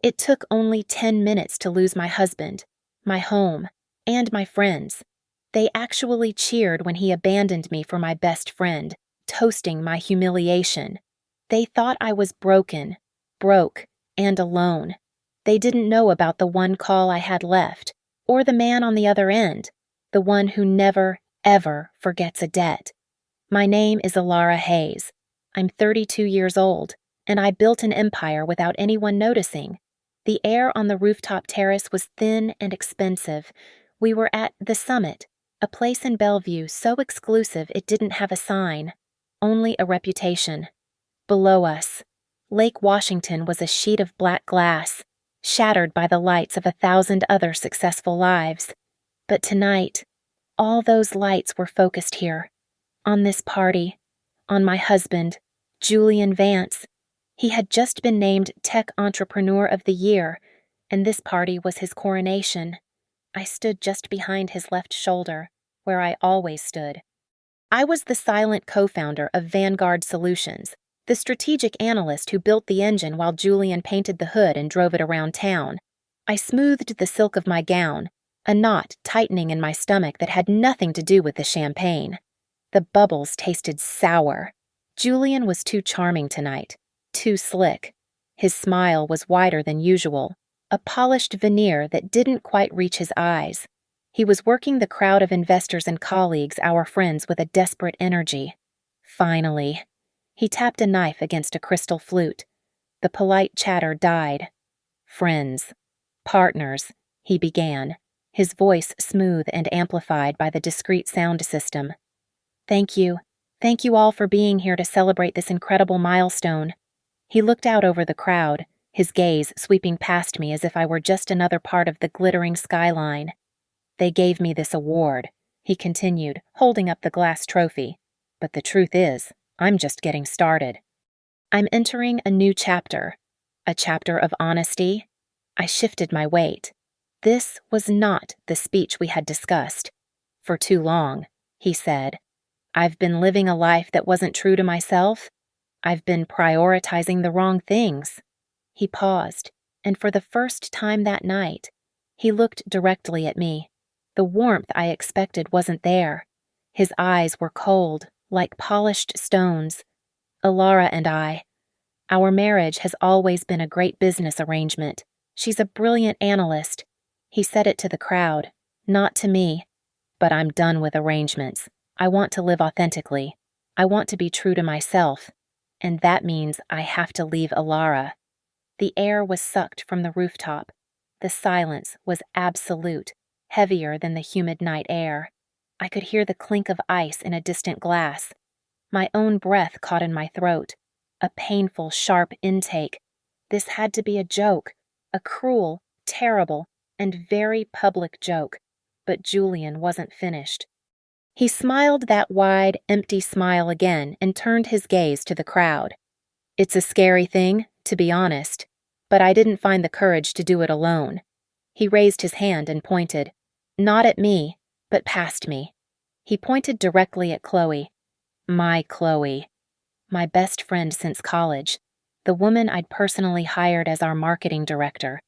It took only 10 minutes to lose my husband, my home, and my friends. They actually cheered when he abandoned me for my best friend, toasting my humiliation. They thought I was broke, and alone. They didn't know about the one call I had left, or the man on the other end, the one who never, ever forgets a debt. My name is Alara Hayes. I'm 32 years old, and I built an empire without anyone noticing. The air on the rooftop terrace was thin and expensive. We were at The Summit, a place in Bellevue so exclusive it didn't have a sign, only a reputation. Below us, Lake Washington was a sheet of black glass, shattered by the lights of 1,000 other successful lives. But tonight, all those lights were focused here, on this party, on my husband, Julian Vance. He had just been named Tech Entrepreneur of the Year, and this party was his coronation. I stood just behind his left shoulder, where I always stood. I was the silent co-founder of Vanguard Solutions, the strategic analyst who built the engine while Julian painted the hood and drove it around town. I smoothed the silk of my gown, a knot tightening in my stomach that had nothing to do with the champagne. The bubbles tasted sour. Julian was too charming tonight, too slick. His smile was wider than usual, a polished veneer that didn't quite reach his eyes. He was working the crowd of investors and colleagues, our friends, with a desperate energy. Finally, he tapped a knife against a crystal flute. The polite chatter died. "Friends, partners," he began, his voice smooth and amplified by the discreet sound system. Thank you all for being here to celebrate this incredible milestone." He looked out over the crowd, his gaze sweeping past me as if I were just another part of the glittering skyline. "They gave me this award," he continued, holding up the glass trophy. "But the truth is, I'm just getting started. I'm entering a new chapter, a chapter of honesty." I shifted my weight. This was not the speech we had discussed. "For too long," he said, "I've been living a life that wasn't true to myself. I've been prioritizing the wrong things." He paused, and for the first time that night, he looked directly at me. The warmth I expected wasn't there. His eyes were cold, like polished stones. "Alara and our marriage has always been a great business arrangement. She's a brilliant analyst." He said it to the crowd, not to me. "But I'm done with arrangements. I want to live authentically. I want to be true to myself. And that means I have to leave Alara." The air was sucked from the rooftop. The silence was absolute, heavier than the humid night air. I could hear the clink of ice in a distant glass. My own breath caught in my throat. A painful, sharp intake. This had to be a joke, a cruel, terrible, and very public joke. But Julian wasn't finished. He smiled that wide, empty smile again and turned his gaze to the crowd. "It's a scary thing, to be honest, but I didn't find the courage to do it alone." He raised his hand and pointed, not at me, but past me. He pointed directly at Chloe. My Chloe. My best friend since college, the woman I'd personally hired as our marketing director.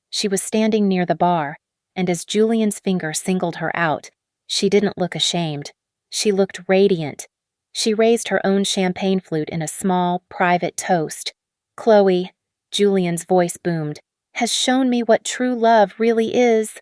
She was standing near the bar, and as Julian's finger singled her out, she didn't look ashamed. She looked radiant. She raised her own champagne flute in a small, private toast. "Chloe," Julian's voice boomed, "has shown me what true love really is."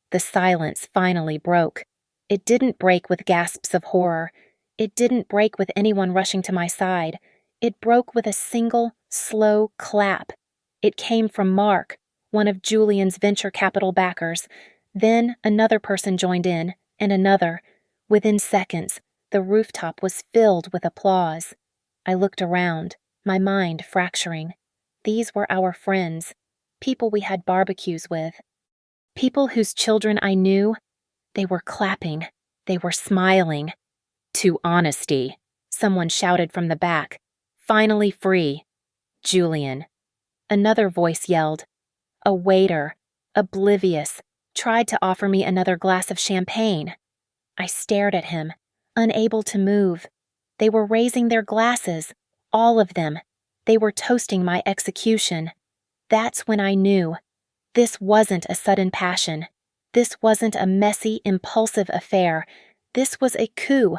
The silence finally broke. It didn't break with gasps of horror. It didn't break with anyone rushing to my side. It broke with a single, slow clap. It came from Mark, one of Julian's venture capital backers. Then another person joined in, and another. Within seconds, the rooftop was filled with applause. I looked around, my mind fracturing. These were our friends, people we had barbecues with, people whose children I knew. They were clapping. They were smiling. "To honesty," someone shouted from the back. "Finally free. Julian." Another voice yelled. A waiter, oblivious, tried to offer me another glass of champagne. I stared at him, unable to move. They were raising their glasses, all of them. They were toasting my execution. That's when I knew. This wasn't a sudden passion. This wasn't a messy, impulsive affair. This was a coup.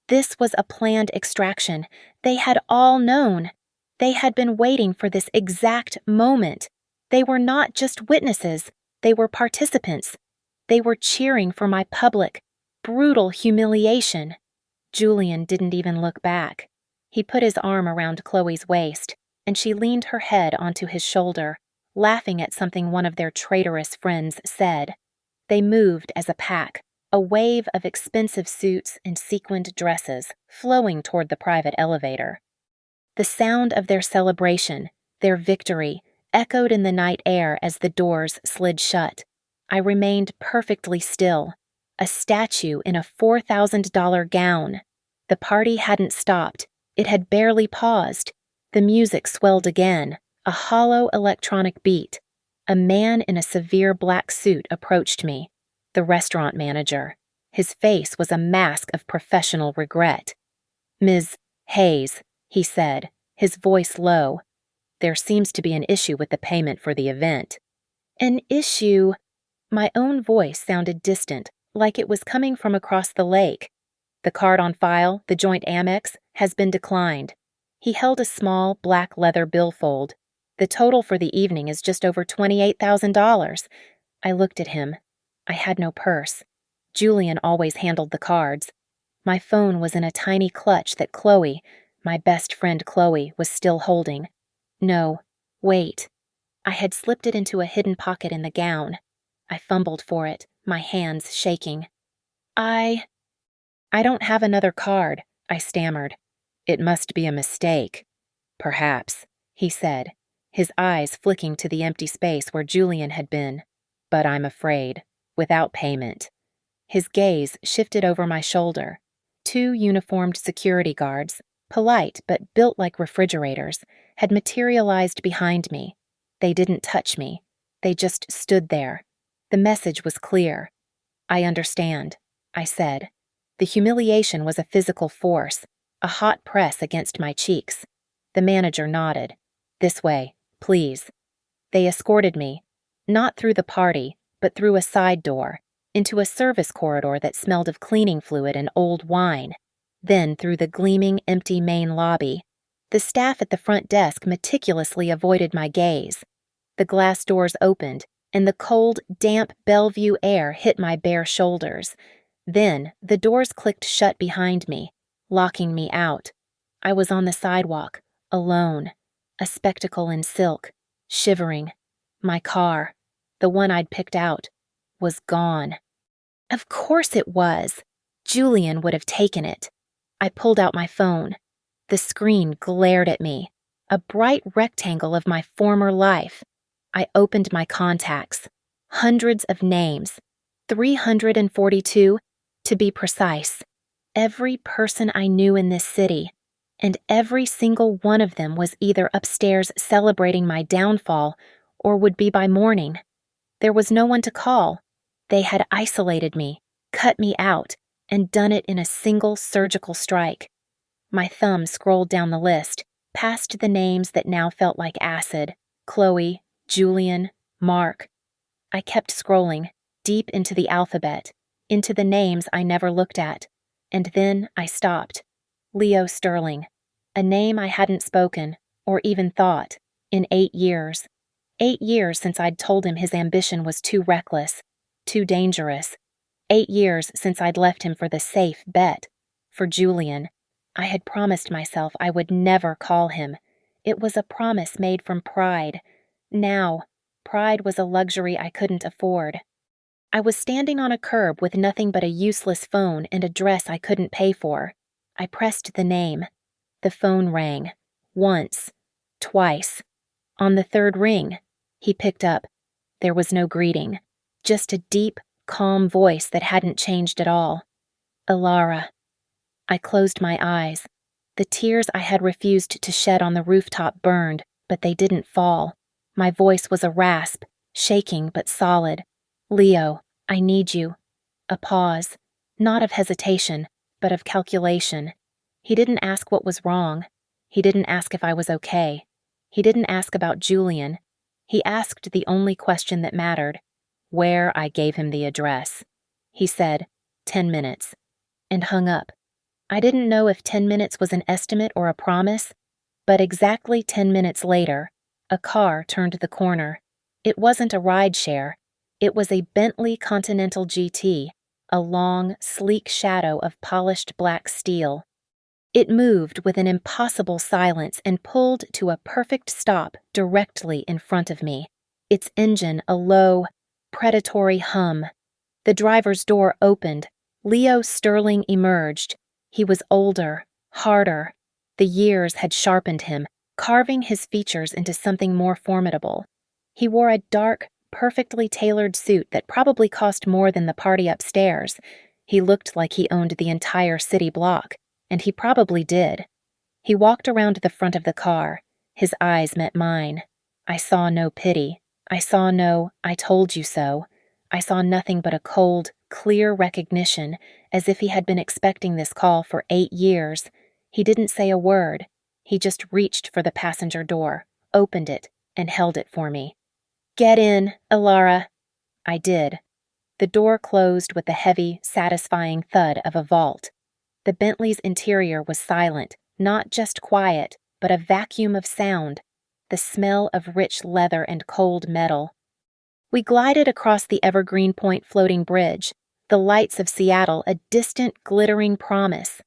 This was a planned extraction. They had all known. They had been waiting for this exact moment. They were not just witnesses. They were participants. They were cheering for my public, brutal humiliation. Julian didn't even look back. He put his arm around Chloe's waist, and she leaned her head onto his shoulder, laughing at something one of their traitorous friends said. They moved as a pack, a wave of expensive suits and sequined dresses flowing toward the private elevator. The sound of their celebration, their victory, echoed in the night air as the doors slid shut. I remained perfectly still, a statue in a $4,000 gown. The party hadn't stopped. It had barely paused. The music swelled again, a hollow electronic beat. A man in a severe black suit approached me, the restaurant manager. His face was a mask of professional regret. "Ms. Hayes," he said, his voice low. "There seems to be an issue with the payment for the event." "An issue?" My own voice sounded distant, like it was coming from across the lake. "The card on file, the joint Amex, has been declined." He held a small, black leather billfold. "The total for the evening is just over $28,000. I looked at him. I had no purse. Julian always handled the cards. My phone was in a tiny clutch that Chloe, my best friend Chloe, was still holding. No, wait. I had slipped it into a hidden pocket in the gown. I fumbled for it, my hands shaking. I don't have another card," I stammered. "It must be a mistake." "Perhaps," he said, his eyes flicking to the empty space where Julian had been. "But I'm afraid, without payment." His gaze shifted over my shoulder. Two uniformed security guards, polite but built like refrigerators, had materialized behind me. They didn't touch me. They just stood there. The message was clear. "I understand," I said. The humiliation was a physical force, a hot press against my cheeks. The manager nodded. "This way, please." They escorted me, not through the party, but through a side door, into a service corridor that smelled of cleaning fluid and old wine, then through the gleaming, empty main lobby. The staff at the front desk meticulously avoided my gaze. The glass doors opened, and the cold, damp Bellevue air hit my bare shoulders. Then the doors clicked shut behind me, locking me out. I was on the sidewalk, alone, a spectacle in silk, shivering. My car, the one I'd picked out, was gone. Of course it was. Julian would have taken it. I pulled out my phone. The screen glared at me, a bright rectangle of my former life. I opened my contacts. Hundreds of names. 342, to be precise. Every person I knew in this city, and every single one of them was either upstairs celebrating my downfall or would be by morning. There was no one to call. They had isolated me, cut me out, and done it in a single surgical strike. My thumb scrolled down the list, past the names that now felt like acid: Chloe, Julian, Mark. I kept scrolling, deep into the alphabet, into the names I never looked at, and then I stopped. Leo Sterling, a name I hadn't spoken, or even thought, in 8 years. 8 years since I'd told him his ambition was too reckless, too dangerous. 8 years since I'd left him for the safe bet, for Julian. I had promised myself I would never call him. It was a promise made from pride. Now, pride was a luxury I couldn't afford. I was standing on a curb with nothing but a useless phone and a dress I couldn't pay for. I pressed the name. The phone rang. Once. Twice. On the third ring, he picked up. There was no greeting, just a deep, calm voice that hadn't changed at all. Ilara. I closed my eyes. The tears I had refused to shed on the rooftop burned, but they didn't fall. My voice was a rasp, shaking but solid. Leo, I need you. A pause, not of hesitation, but of calculation. He didn't ask what was wrong. He didn't ask if I was okay. He didn't ask about Julian. He asked the only question that mattered, where I gave him the address. He said, 10 minutes, and hung up. I didn't know if 10 minutes was an estimate or a promise, but exactly 10 minutes later, a car turned the corner. It wasn't a ride share. It was a Bentley Continental GT, a long, sleek shadow of polished black steel. It moved with an impossible silence and pulled to a perfect stop directly in front of me, its engine a low, predatory hum. The driver's door opened. Leo Sterling emerged. He was older, harder. The years had sharpened him, carving his features into something more formidable. He wore a dark, perfectly tailored suit that probably cost more than the party upstairs. He looked like he owned the entire city block, and he probably did. He walked around the front of the car. His eyes met mine. I saw no pity. I saw no, I told you so. I saw nothing but a cold, clear recognition, as if he had been expecting this call for 8 years. He didn't say a word. He just reached for the passenger door, opened it, and held it for me. "Get in, Alara." I did. The door closed with the heavy, satisfying thud of a vault. The Bentley's interior was silent, not just quiet, but a vacuum of sound, the smell of rich leather and cold metal. We glided across the Evergreen Point floating bridge, the lights of Seattle a distant, glittering promise.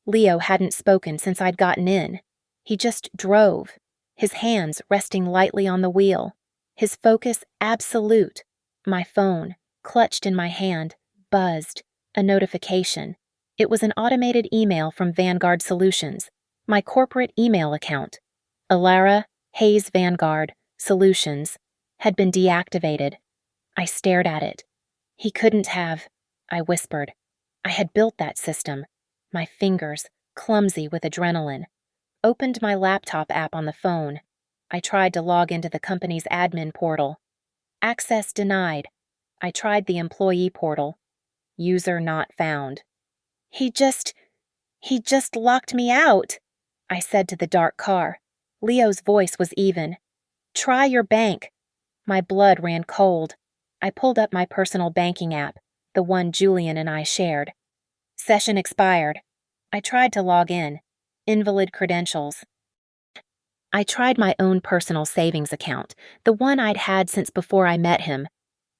Leo hadn't spoken since I'd gotten in. He just drove, his hands resting lightly on the wheel, his focus absolute. My phone, clutched in my hand, buzzed, a notification. It was an automated email from Vanguard Solutions, my corporate email account. Alara, Hayes Vanguard, Solutions, had been deactivated. I stared at it. He couldn't have, I whispered. I had built that system. My fingers, clumsy with adrenaline, opened my laptop app on the phone. I tried to log into the company's admin portal. Access denied. I tried the employee portal. User not found. He just locked me out, I said to the dark car. Leo's voice was even. Try your bank. My blood ran cold. I pulled up my personal banking app, the one Julian and I shared. Session expired. I tried to log in. Invalid credentials. I tried my own personal savings account, the one I'd had since before I met him.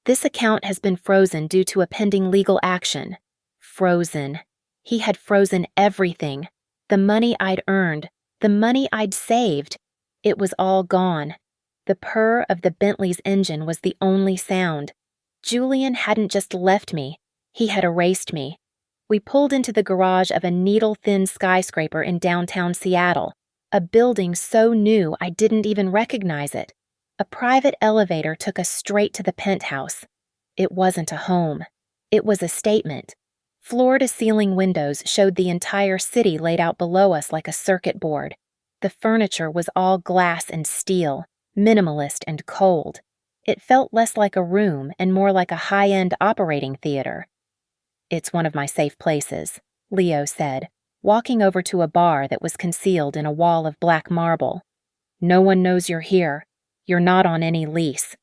This account has been frozen due to a pending legal action. Frozen. He had frozen everything. The money I'd earned, the money I'd saved. It was all gone. The purr of the Bentley's engine was the only sound. Julian hadn't just left me. He had erased me. We pulled into the garage of a needle-thin skyscraper in downtown Seattle, a building so new I didn't even recognize it. A private elevator took us straight to the penthouse. It wasn't a home. It was a statement. Floor-to-ceiling windows showed the entire city laid out below us like a circuit board. The furniture was all glass and steel, minimalist and cold. It felt less like a room and more like a high-end operating theater. "It's one of my safe places," Leo said, walking over to a bar that was concealed in a wall of black marble. "No one knows you're here. You're not on any lease."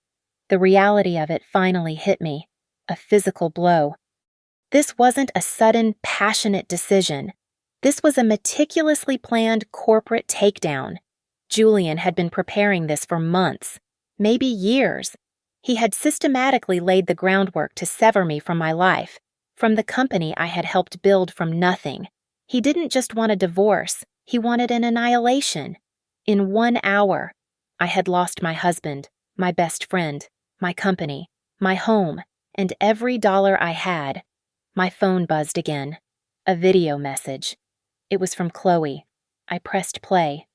The reality of it finally hit me, a physical blow. This wasn't a sudden, passionate decision. This was a meticulously planned corporate takedown. Julian had been preparing this for months, maybe years. He had systematically laid the groundwork to sever me from my life, from the company I had helped build from nothing. He didn't just want a divorce, he wanted an annihilation. In 1 hour, I had lost my husband, my best friend, my company, my home, and every dollar I had. My phone buzzed again. A video message. It was from Chloe. I pressed play.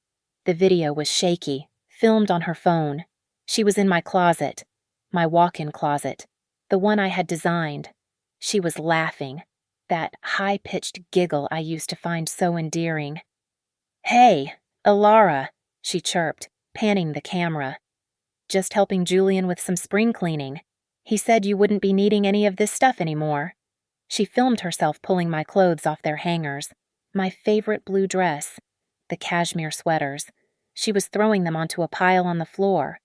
The video was shaky, filmed on her phone. She was in my closet, my walk-in closet, the one I had designed. She was laughing, that high-pitched giggle I used to find so endearing. "Hey, Alara," she chirped, panning the camera. "Just helping Julian with some spring cleaning. He said you wouldn't be needing any of this stuff anymore." She filmed herself pulling my clothes off their hangers, my favorite blue dress, the cashmere sweaters. She was throwing them onto a pile on the floor.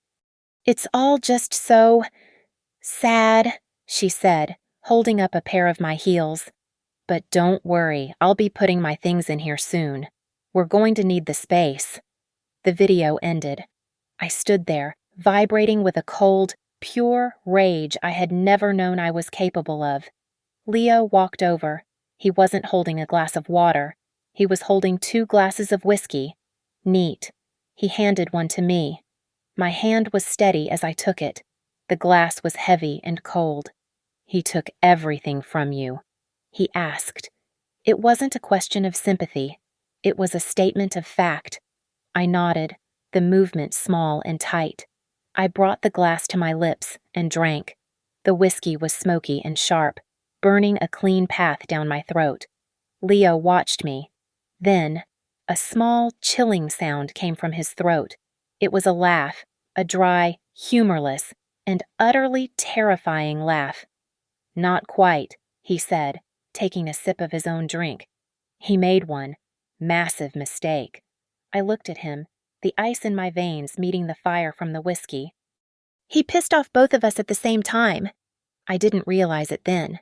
It's all just so sad, she said, holding up a pair of my heels. But don't worry, I'll be putting my things in here soon. We're going to need the space. The video ended. I stood there, vibrating with a cold, pure rage I had never known I was capable of. Leo walked over. He wasn't holding a glass of water. He was holding 2 glasses of whiskey. Neat. He handed one to me. My hand was steady as I took it. The glass was heavy and cold. He took everything from you. He asked. It wasn't a question of sympathy. It was a statement of fact. I nodded, the movement small and tight. I brought the glass to my lips and drank. The whiskey was smoky and sharp, burning a clean path down my throat. Leo watched me. Then, a small, chilling sound came from his throat. It was a laugh, a dry, humorless, and utterly terrifying laugh. Not quite, he said, taking a sip of his own drink. He made one. Massive mistake. I looked at him, the ice in my veins meeting the fire from the whiskey. He pissed off both of us at the same time. I didn't realize it then.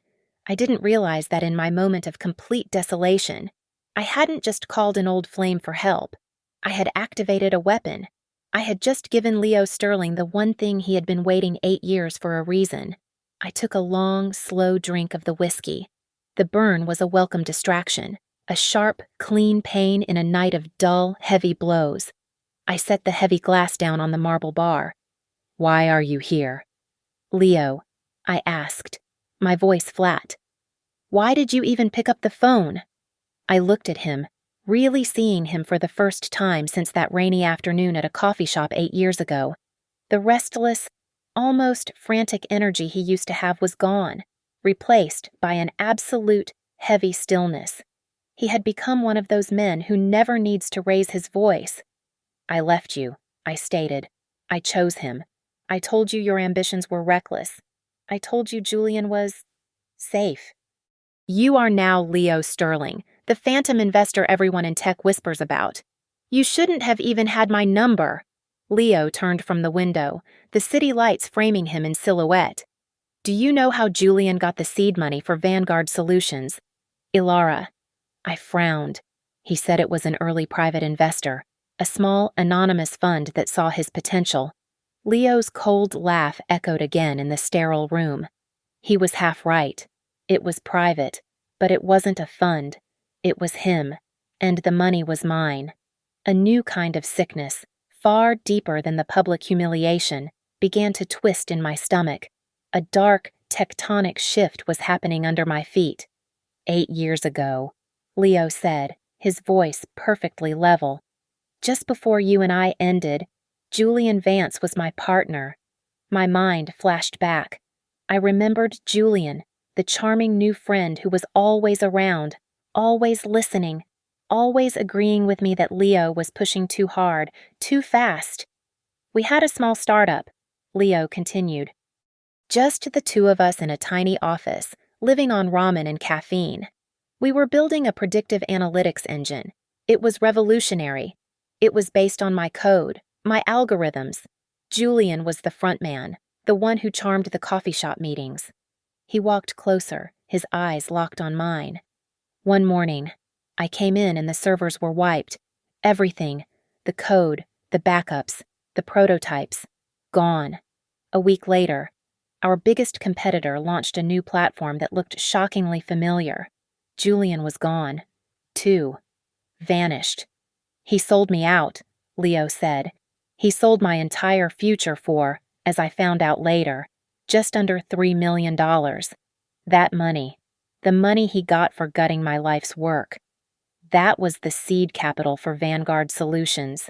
I didn't realize that in my moment of complete desolation, I hadn't just called an old flame for help. I had activated a weapon. I had just given Leo Sterling the one thing he had been waiting 8 years for a reason. I took a long, slow drink of the whiskey. The burn was a welcome distraction, a sharp, clean pain in a night of dull, heavy blows. I set the heavy glass down on the marble bar. Why are you here? Leo, I asked, my voice flat. Why did you even pick up the phone? I looked at him, really seeing him for the first time since that rainy afternoon at a coffee shop 8 years ago. The restless, almost frantic energy he used to have was gone, replaced by an absolute, heavy stillness. He had become one of those men who never needs to raise his voice. I left you, I stated. I chose him. I told you your ambitions were reckless. I told you Julian was safe. You are now Leo Sterling, the phantom investor everyone in tech whispers about. You shouldn't have even had my number. Leo turned from the window, the city lights framing him in silhouette. Do you know how Julian got the seed money for Vanguard Solutions? Ilara. I frowned. He said it was an early private investor, a small, anonymous fund that saw his potential. Leo's cold laugh echoed again in the sterile room. He was half right. It was private, but it wasn't a fund. It was him, and the money was mine. A new kind of sickness, far deeper than the public humiliation, began to twist in my stomach. A dark, tectonic shift was happening under my feet. 8 years ago, Leo said, his voice perfectly level. Just before you and I ended, Julian Vance was my partner. My mind flashed back. I remembered Julian, the charming new friend who was always around, always listening, always agreeing with me that Leo was pushing too hard, too fast. We had a small startup, Leo continued. Just the 2 of us in a tiny office, living on ramen and caffeine. We were building a predictive analytics engine. It was revolutionary. It was based on my code, my algorithms. Julian was the front man, the one who charmed the coffee shop meetings. He walked closer, his eyes locked on mine. One morning, I came in and the servers were wiped. Everything, the code, the backups, the prototypes, gone. A week later, our biggest competitor launched a new platform that looked shockingly familiar. Julian was gone, too. Vanished. He sold me out, Leo said. He sold my entire future for, as I found out later, just under $3 million. That money, the money he got for gutting my life's work, that was the seed capital for Vanguard Solutions.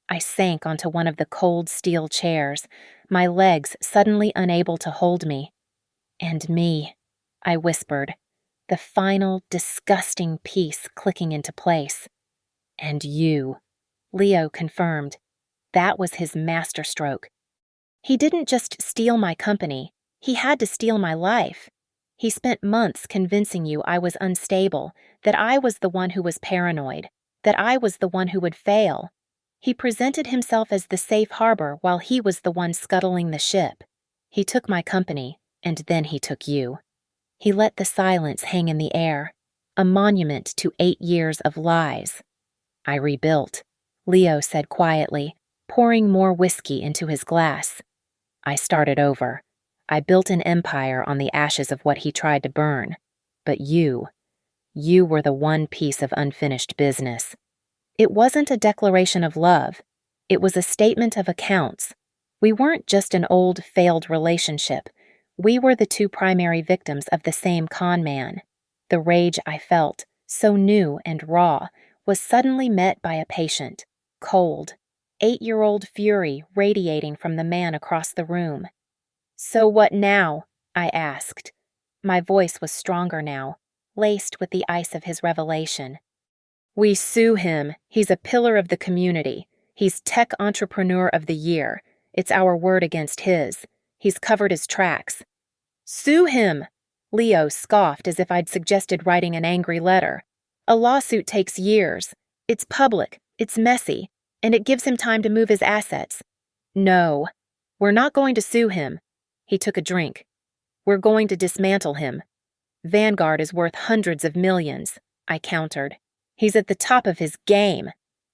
I sank onto one of the cold steel chairs, my legs suddenly unable to hold me. And me, I whispered, the final, disgusting piece clicking into place. And you, Leo confirmed. That was his masterstroke. He didn't just steal my company, he had to steal my life. He spent months convincing you I was unstable, that I was the one who was paranoid, that I was the one who would fail. He presented himself as the safe harbor while he was the one scuttling the ship. He took my company, and then he took you. He let the silence hang in the air, a monument to 8 years of lies. I rebuilt, Leo said quietly, pouring more whiskey into his glass. I started over. I built an empire on the ashes of what he tried to burn. But you were the one piece of unfinished business. It wasn't a declaration of love. It was a statement of accounts. We weren't just an old, failed relationship. We were the two primary victims of the same con man. The rage I felt, so new and raw, was suddenly met by a patient, cold, 8-year-old fury radiating from the man across the room. "So what now?" I asked. My voice was stronger now, laced with the ice of his revelation. "We sue him. He's a pillar of the community. He's Tech Entrepreneur of the Year. It's our word against his. He's covered his tracks." "Sue him!" Leo scoffed as if I'd suggested writing an angry letter. "A lawsuit takes years. It's public, it's messy, and it gives him time to move his assets." "No, we're not going to sue him." He took a drink. "We're going to dismantle him. Vanguard is worth hundreds of millions," I countered. "He's at the top of his game."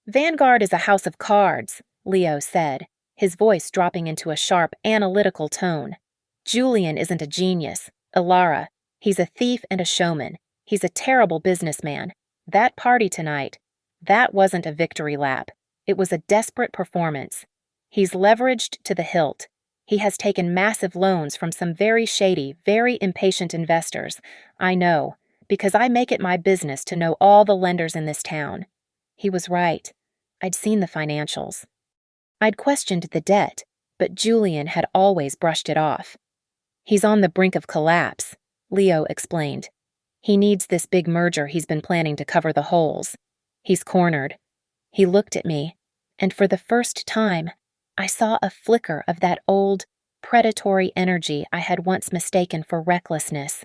"Vanguard is a house of cards," Leo said, his voice dropping into a sharp, analytical tone. "Julian isn't a genius, Ilara. He's a thief and a showman. He's a terrible businessman. That party tonight, that wasn't a victory lap. It was a desperate performance. He's leveraged to the hilt. He has taken massive loans from some very shady, very impatient investors. I know, because I make it my business to know all the lenders in this town." He was right. I'd seen the financials. I'd questioned the debt, but Julian had always brushed it off. "He's on the brink of collapse," Leo explained. "He needs this big merger he's been planning to cover the holes. He's cornered." He looked at me, and for the first time, I saw a flicker of that old, predatory energy I had once mistaken for recklessness.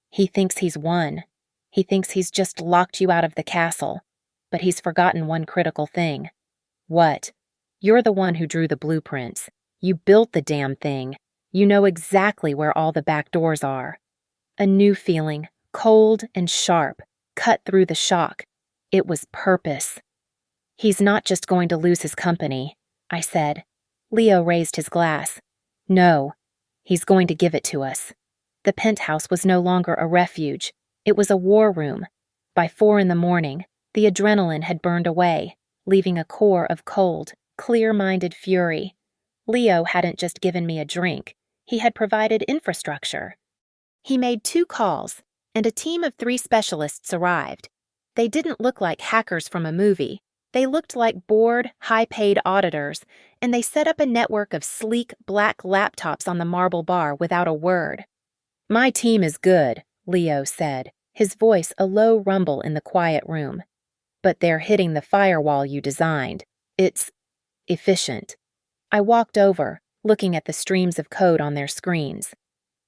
"He thinks he's won. He thinks he's just locked you out of the castle. But he's forgotten one critical thing." "What?" "You're the one who drew the blueprints. You built the damn thing. You know exactly where all the back doors are." A new feeling, cold and sharp, cut through the shock. It was purpose. "He's not just going to lose his company," I said. Leo raised his glass. "No, he's going to give it to us." The penthouse was no longer a refuge. It was a war room. By 4 a.m, the adrenaline had burned away, leaving a core of cold, clear-minded fury. Leo hadn't just given me a drink. He had provided infrastructure. He made 2 calls, and a team of 3 specialists arrived. They didn't look like hackers from a movie. They looked like bored, high-paid auditors, and they set up a network of sleek, black laptops on the marble bar without a word. "My team is good," Leo said, his voice a low rumble in the quiet room. "But they're hitting the firewall you designed. It's efficient." I walked over, looking at the streams of code on their screens.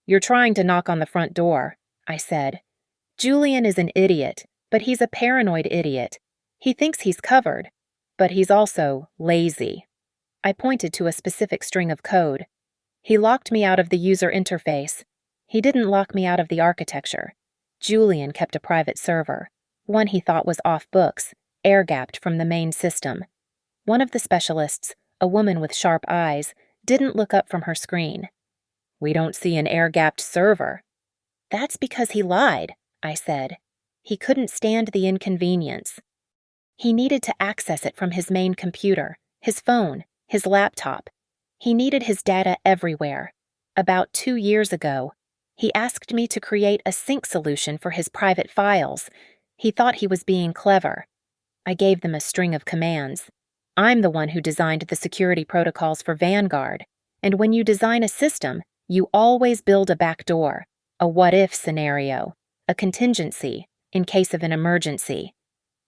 "You're trying to knock on the front door," I said. "Julian is an idiot, but he's a paranoid idiot. He thinks he's covered, but he's also lazy." I pointed to a specific string of code. "He locked me out of the user interface. He didn't lock me out of the architecture. Julian kept a private server, one he thought was off books, air-gapped from the main system." One of the specialists, a woman with sharp eyes, didn't look up from her screen. "We don't see an air-gapped server." "That's because he lied," I said. "He couldn't stand the inconvenience. He needed to access it from his main computer, his phone, his laptop. He needed his data everywhere. About 2 years ago, he asked me to create a sync solution for his private files. He thought he was being clever. I gave them a string of commands. I'm the one who designed the security protocols for Vanguard, and when you design a system, you always build a backdoor, a what-if scenario, a contingency, in case of an emergency."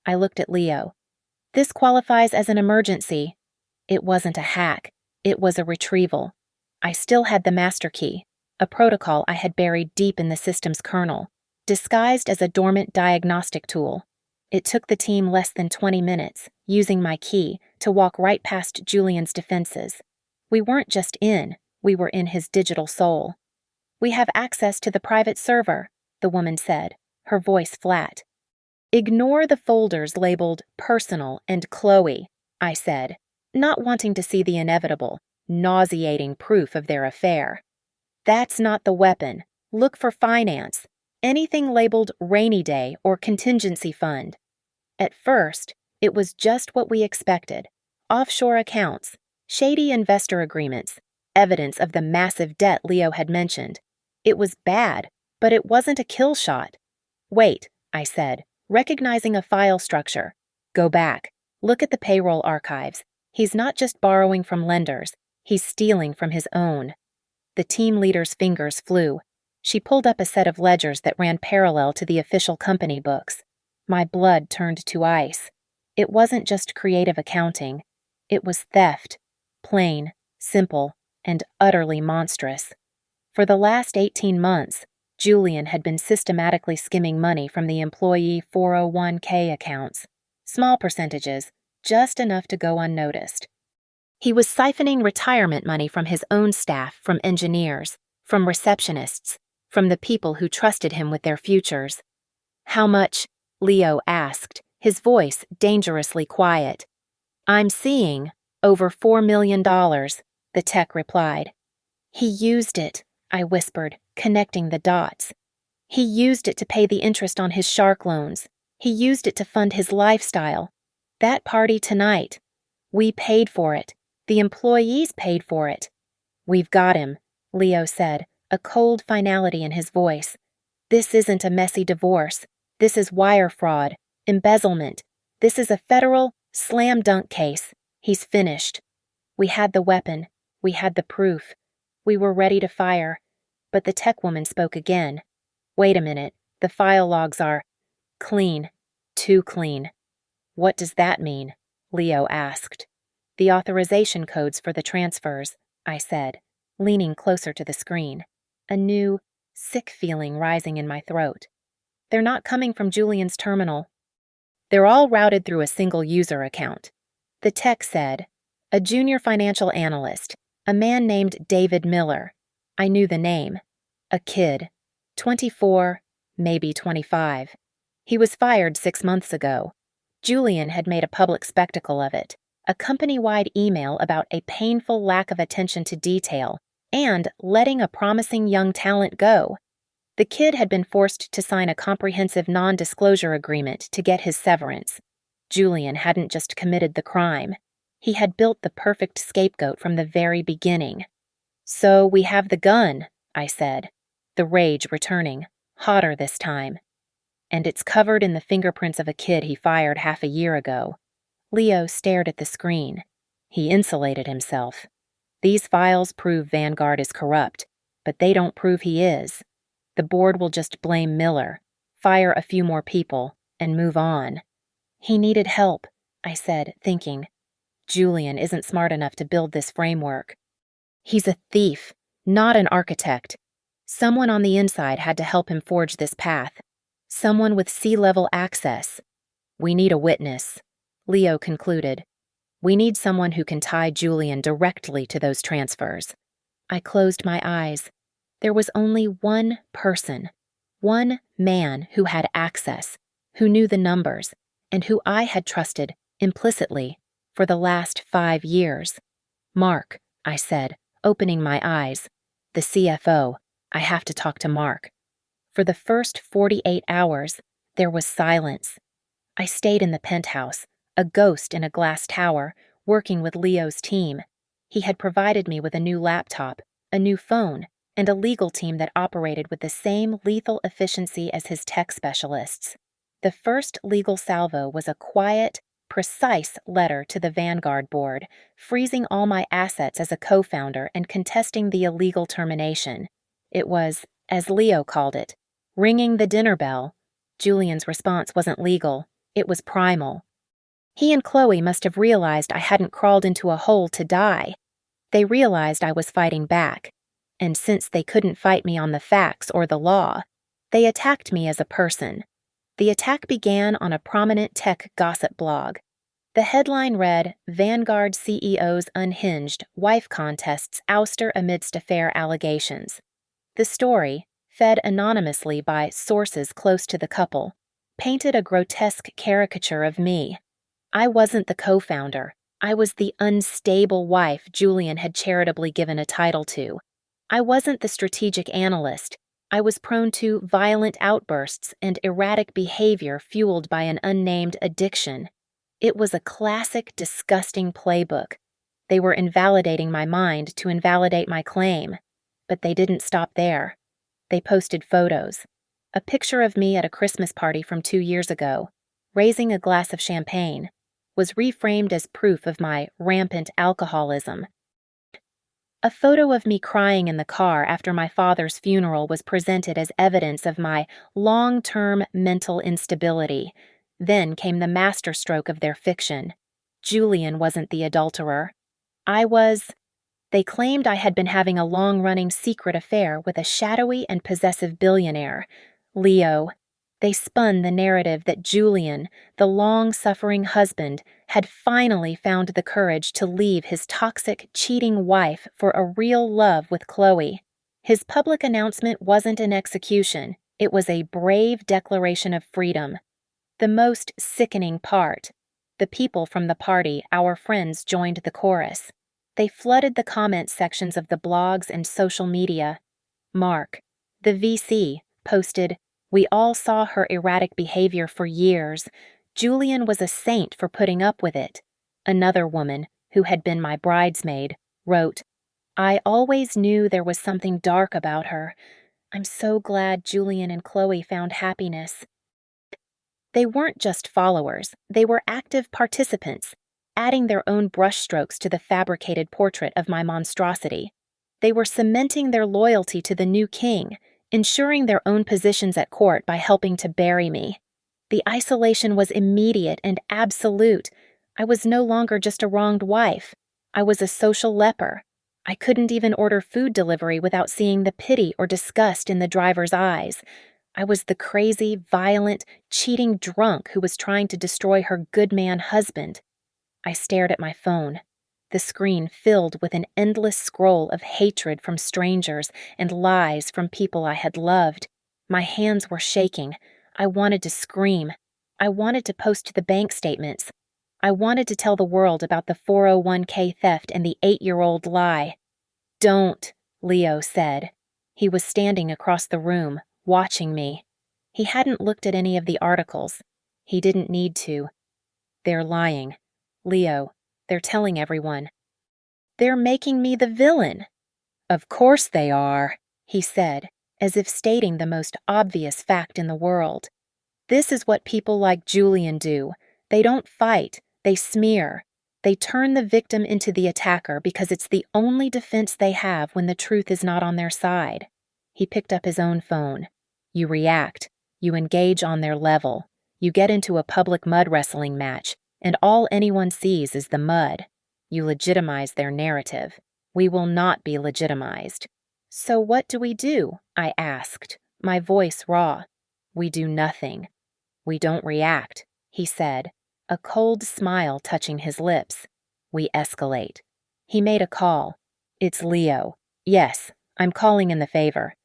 I looked at Leo. "This qualifies as an emergency." It wasn't a hack. It was a retrieval. I still had the master key, a protocol I had buried deep in the system's kernel, disguised as a dormant diagnostic tool. It took the team less than 20 minutes, using my key to walk right past Julian's defenses. We weren't just in, we were in his digital soul. "We have access to the private server," the woman said, her voice flat. "Ignore the folders labeled personal and Chloe," I said, not wanting to see the inevitable, nauseating proof of their affair. "That's not the weapon. Look for finance. Anything labeled rainy day or contingency fund." At first, it was just what we expected. Offshore accounts, shady investor agreements, evidence of the massive debt Leo had mentioned. It was bad, but it wasn't a kill shot. "Wait," I said, recognizing a file structure. "Go back. Look at the payroll archives. He's not just borrowing from lenders. He's stealing from his own." The team leader's fingers flew. She pulled up a set of ledgers that ran parallel to the official company books. My blood turned to ice. It wasn't just creative accounting. It was theft. Plain, simple, and utterly monstrous. For the last 18 months, Julian had been systematically skimming money from the employee 401k accounts. Small percentages, just enough to go unnoticed. He was siphoning retirement money from his own staff, from engineers, from receptionists, from the people who trusted him with their futures. "How much?" Leo asked, his voice dangerously quiet. "I'm seeing over $4 million, the tech replied. "He used it," I whispered, connecting the dots. "He used it to pay the interest on his shark loans. He used it to fund his lifestyle. That party tonight. We paid for it. The employees paid for it." "We've got him," Leo said, a cold finality in his voice. "This isn't a messy divorce. This is wire fraud, embezzlement. This is a federal slam dunk case. He's finished. We had the weapon. We had the proof. We were ready to fire. But the tech woman spoke again. "Wait a minute. The file logs are clean. Too clean." "What does that mean?" Leo asked. "The authorization codes for the transfers," I said, leaning closer to the screen, a new, sick feeling rising in my throat. "They're not coming from Julian's terminal. They're all routed through a single user account." The tech said, "A junior financial analyst, a man named David Miller." I knew the name. A kid, 24, maybe 25. He was fired 6 months ago. Julian had made a public spectacle of it, a company-wide email about a painful lack of attention to detail and letting a promising young talent go. The kid had been forced to sign a comprehensive non-disclosure agreement to get his severance. Julian hadn't just committed the crime. He had built the perfect scapegoat from the very beginning. "So we have the gun," I said, the rage returning, hotter this time. "And it's covered in the fingerprints of a kid he fired half a year ago." Leo stared at the screen. He insulated himself. "These files prove Vanguard is corrupt, but they don't prove he is. The board will just blame Miller, fire a few more people, and move on." "He needed help," I said, thinking. "Julian isn't smart enough to build this framework. He's a thief, not an architect. Someone on the inside had to help him forge this path. Someone with C-level access. We need a witness," Leo concluded. "We need someone who can tie Julian directly to those transfers." I closed my eyes. There was only one person, one man who had access, who knew the numbers, and who I had trusted implicitly for the last 5 years. "Mark," I said, opening my eyes. "The CFO. I have to talk to Mark." For the first 48 hours, there was silence. I stayed in the penthouse, a ghost in a glass tower, working with Leo's team. He had provided me with a new laptop, a new phone, and a legal team that operated with the same lethal efficiency as his tech specialists. The first legal salvo was a quiet, precise letter to the Vanguard board, freezing all my assets as a co-founder and contesting the illegal termination. It was, as Leo called it, ringing the dinner bell. Julian's response wasn't legal. It was primal. He and Chloe must have realized I hadn't crawled into a hole to die. They realized I was fighting back. And since they couldn't fight me on the facts or the law, they attacked me as a person. The attack began on a prominent tech gossip blog. The headline read, Vanguard CEO's unhinged, wife contests ouster amidst affair allegations. The story, fed anonymously by sources close to the couple, painted a grotesque caricature of me. I wasn't the co-founder. I was the unstable wife Julian had charitably given a title to. I wasn't the strategic analyst. I was prone to violent outbursts and erratic behavior fueled by an unnamed addiction. It was a classic, disgusting playbook. They were invalidating my mind to invalidate my claim. But they didn't stop there. They posted photos. A picture of me at a Christmas party from 2 years ago, raising a glass of champagne, was reframed as proof of my rampant alcoholism. A photo of me crying in the car after my father's funeral was presented as evidence of my long-term mental instability. Then came the masterstroke of their fiction. Julian wasn't the adulterer. I was. They claimed I had been having a long-running secret affair with a shadowy and possessive billionaire, Leo. They spun the narrative that Julian, the long-suffering husband, had finally found the courage to leave his toxic, cheating wife for a real love with Chloe. His public announcement wasn't an execution. It was a brave declaration of freedom. The most sickening part. The people from the party, our friends, joined the chorus. They flooded the comment sections of the blogs and social media. Mark, the VC, posted, "We all saw her erratic behavior for years. Julian was a saint for putting up with it." Another woman, who had been my bridesmaid, wrote, "I always knew there was something dark about her. I'm so glad Julian and Chloe found happiness." They weren't just followers, they were active participants, adding their own brushstrokes to the fabricated portrait of my monstrosity. They were cementing their loyalty to the new king, ensuring their own positions at court by helping to bury me. The isolation was immediate and absolute. I was no longer just a wronged wife. I was a social leper. I couldn't even order food delivery without seeing the pity or disgust in the driver's eyes. I was the crazy, violent, cheating drunk who was trying to destroy her good man husband. I stared at my phone, the screen filled with an endless scroll of hatred from strangers and lies from people I had loved. My hands were shaking. I wanted to scream. I wanted to post the bank statements. I wanted to tell the world about the 401k theft and the 8-year-old lie. "Don't," Leo said. He was standing across the room, watching me. He hadn't looked at any of the articles. He didn't need to. "They're lying. Leo, they're telling everyone. They're making me the villain." "Of course they are," he said, as if stating the most obvious fact in the world. "This is what people like Julian do. They don't fight, they smear. They turn the victim into the attacker because it's the only defense they have when the truth is not on their side." He picked up his own phone. "You react. You engage on their level. You get into a public mud wrestling match, and all anyone sees is the mud. You legitimize their narrative. We will not be legitimized." "So what do we do?" I asked, my voice raw. "We do nothing. We don't react," he said, a cold smile touching his lips. "We escalate." He made a call. "It's Leo. Yes, I'm calling in the favor.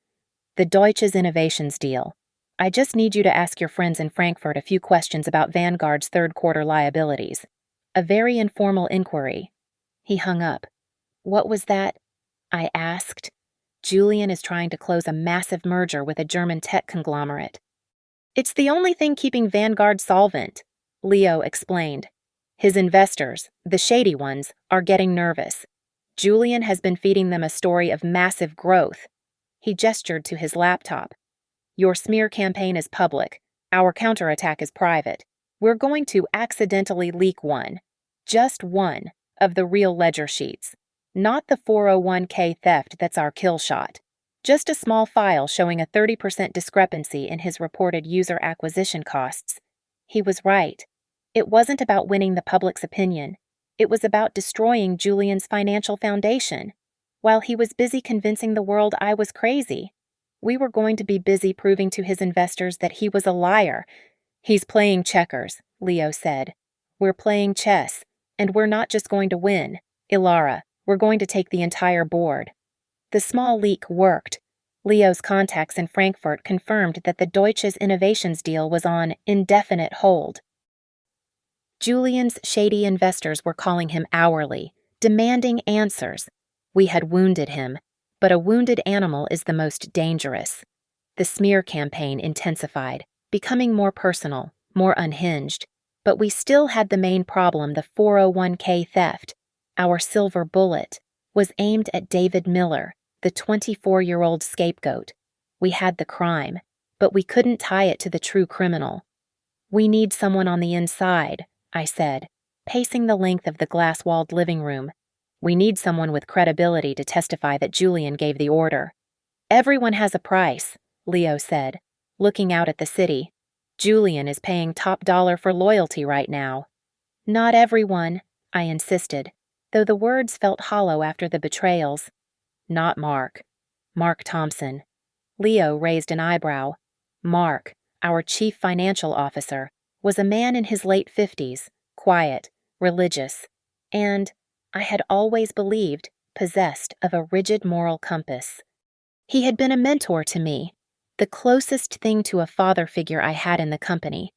The Deutsches Innovations deal. I just need you to ask your friends in Frankfurt a few questions about Vanguard's third-quarter liabilities. A very informal inquiry." He hung up. "What was that?" I asked. "Julian is trying to close a massive merger with a German tech conglomerate." "It's the only thing keeping Vanguard solvent," Leo explained. "His investors, the shady ones, are getting nervous. Julian has been feeding them a story of massive growth." He gestured to his laptop. "Your smear campaign is public. Our counterattack is private. We're going to accidentally leak one, just one, of the real ledger sheets. Not the 401k theft that's our kill shot. Just a small file showing a 30% discrepancy in his reported user acquisition costs." He was right. It wasn't about winning the public's opinion. It was about destroying Julian's financial foundation. While he was busy convincing the world I was crazy, we were going to be busy proving to his investors that he was a liar. "He's playing checkers," Leo said. We're playing chess, and we're not just going to win, Ilara, we're going to take the entire board. The small leak worked. Leo's contacts in Frankfurt confirmed that the Deutsches Innovations deal was on indefinite hold. Julian's shady investors were calling him hourly, demanding answers. We had wounded him, but a wounded animal is the most dangerous. The smear campaign intensified, becoming more personal, more unhinged, but we still had the main problem. The 401k theft, our silver bullet, was aimed at David Miller, the 24-year-old scapegoat. We had the crime, but we couldn't tie it to the true criminal. We need someone on the inside, I said, pacing the length of the glass-walled living room. We need someone with credibility to testify that Julian gave the order. Everyone has a price, Leo said, looking out at the city. Julian is paying top dollar for loyalty right now. Not everyone, I insisted, though the words felt hollow after the betrayals. Not Mark. Mark Thompson. Leo raised an eyebrow. Mark, our chief financial officer, was a man in his late 50s, quiet, religious, and, I had always believed, possessed of a rigid moral compass. He had been a mentor to me, the closest thing to a father figure I had in the company.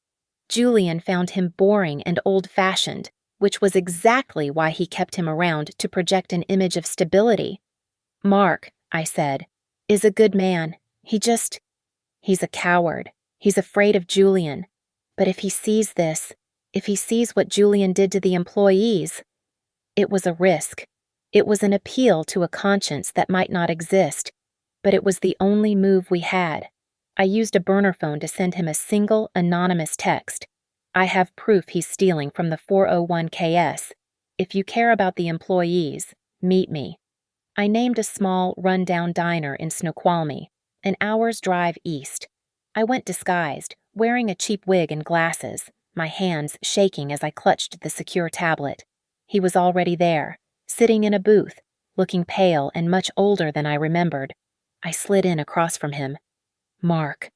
Julian found him boring and old-fashioned, which was exactly why he kept him around to project an image of stability. Mark, I said, is a good man. He's a coward. He's afraid of Julian. But if he sees this, if he sees what Julian did to the employees, it was a risk. It was an appeal to a conscience that might not exist, but it was the only move we had. I used a burner phone to send him a single, anonymous text. I have proof he's stealing from the 401ks. If you care about the employees, meet me. I named a small, run-down diner in Snoqualmie, an hour's drive east. I went disguised, wearing a cheap wig and glasses, my hands shaking as I clutched the secure tablet. He was already there, sitting in a booth, looking pale and much older than I remembered. I slid in across from him. Mark.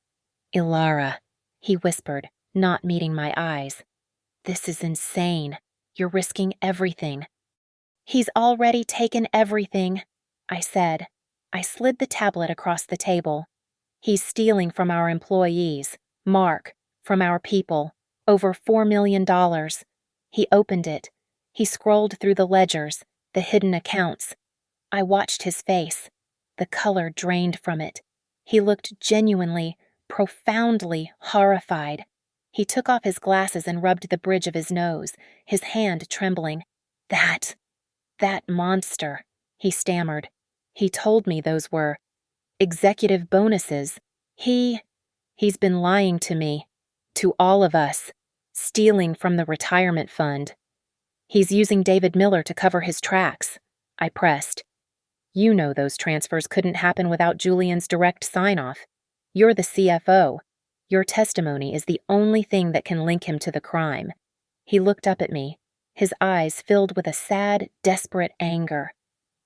Ilara, he whispered, not meeting my eyes. This is insane. You're risking everything. He's already taken everything, I said. I slid the tablet across the table. He's stealing from our employees, Mark, from our people, over $4 million. He opened it. He scrolled through the ledgers, the hidden accounts. I watched his face. The color drained from it. He looked genuinely, profoundly horrified. He took off his glasses and rubbed the bridge of his nose, his hand trembling. That monster, he stammered. He told me those were executive bonuses. He's been lying to me, to all of us, stealing from the retirement fund. He's using David Miller to cover his tracks, I pressed. You know those transfers couldn't happen without Julian's direct sign-off. You're the CFO. Your testimony is the only thing that can link him to the crime. He looked up at me, his eyes filled with a sad, desperate anger.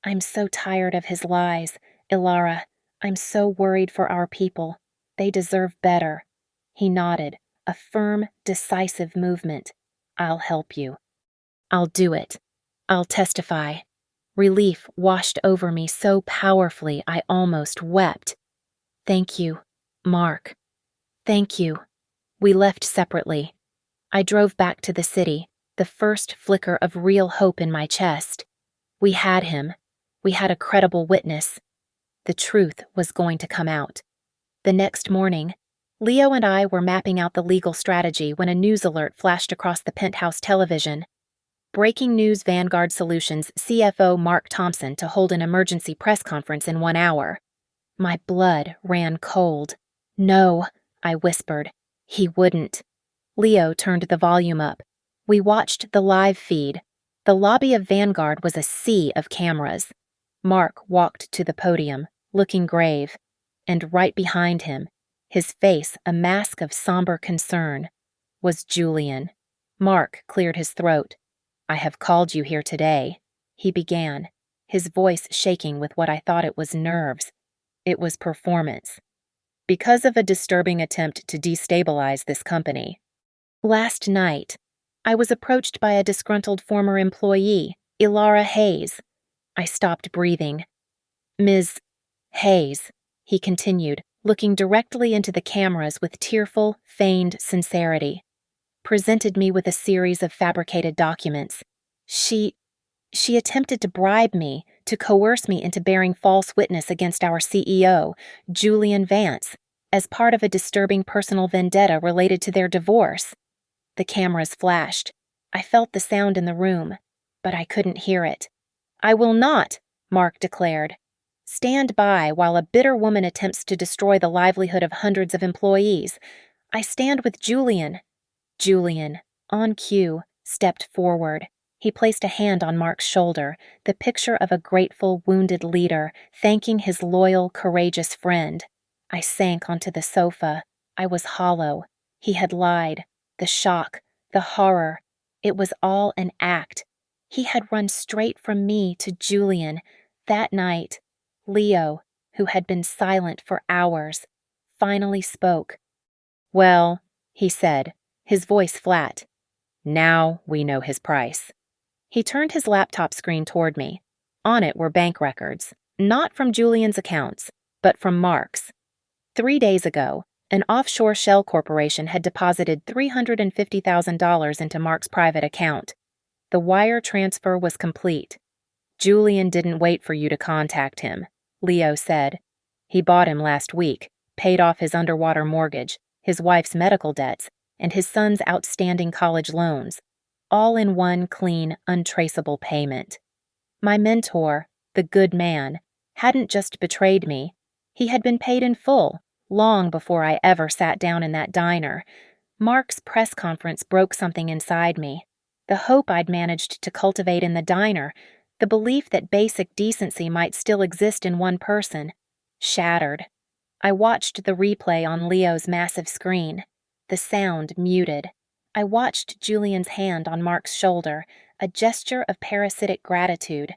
I'm so tired of his lies, Ilara. I'm so worried for our people. They deserve better. He nodded, a firm, decisive movement. I'll help you. I'll do it. I'll testify. Relief washed over me so powerfully I almost wept. Thank you, Mark. Thank you. We left separately. I drove back to the city, the first flicker of real hope in my chest. We had him. We had a credible witness. The truth was going to come out. The next morning, Leo and I were mapping out the legal strategy when a news alert flashed across the penthouse television. Breaking news: Vanguard Solutions CFO Mark Thompson to hold an emergency press conference in 1 hour. My blood ran cold. No, I whispered. He wouldn't. Leo turned the volume up. We watched the live feed. The lobby of Vanguard was a sea of cameras. Mark walked to the podium, looking grave, and right behind him, his face a mask of somber concern, was Julian. Mark cleared his throat. I have called you here today, he began, his voice shaking with what I thought it was nerves. It was performance. Because of a disturbing attempt to destabilize this company. Last night, I was approached by a disgruntled former employee, Ilara Hayes. I stopped breathing. Ms. Hayes, he continued, looking directly into the cameras with tearful, feigned sincerity, presented me with a series of fabricated documents. She attempted to bribe me, to coerce me into bearing false witness against our CEO, Julian Vance, as part of a disturbing personal vendetta related to their divorce. The cameras flashed. I felt the sound in the room, but I couldn't hear it. I will not, Mark declared. Stand by while a bitter woman attempts to destroy the livelihood of hundreds of employees. I stand with Julian. Julian, on cue, stepped forward. He placed a hand on Mark's shoulder, the picture of a grateful, wounded leader, thanking his loyal, courageous friend. I sank onto the sofa. I was hollow. He had lied. The shock, the horror. It was all an act. He had run straight from me to Julian. That night, Leo, who had been silent for hours, finally spoke. Well, he said, his voice flat. Now we know his price. He turned his laptop screen toward me. On it were bank records, not from Julian's accounts, but from Mark's. 3 days ago, an offshore shell corporation had deposited $350,000 into Mark's private account. The wire transfer was complete. Julian didn't wait for you to contact him, Leo said. He bought him last week, paid off his underwater mortgage, his wife's medical debts, and his son's outstanding college loans, all in one clean, untraceable payment. My mentor, the good man, hadn't just betrayed me. He had been paid in full, long before I ever sat down in that diner. Mark's press conference broke something inside me. The hope I'd managed to cultivate in the diner, the belief that basic decency might still exist in one person, shattered. I watched the replay on Leo's massive screen. The sound muted. I watched Julian's hand on Mark's shoulder, a gesture of parasitic gratitude.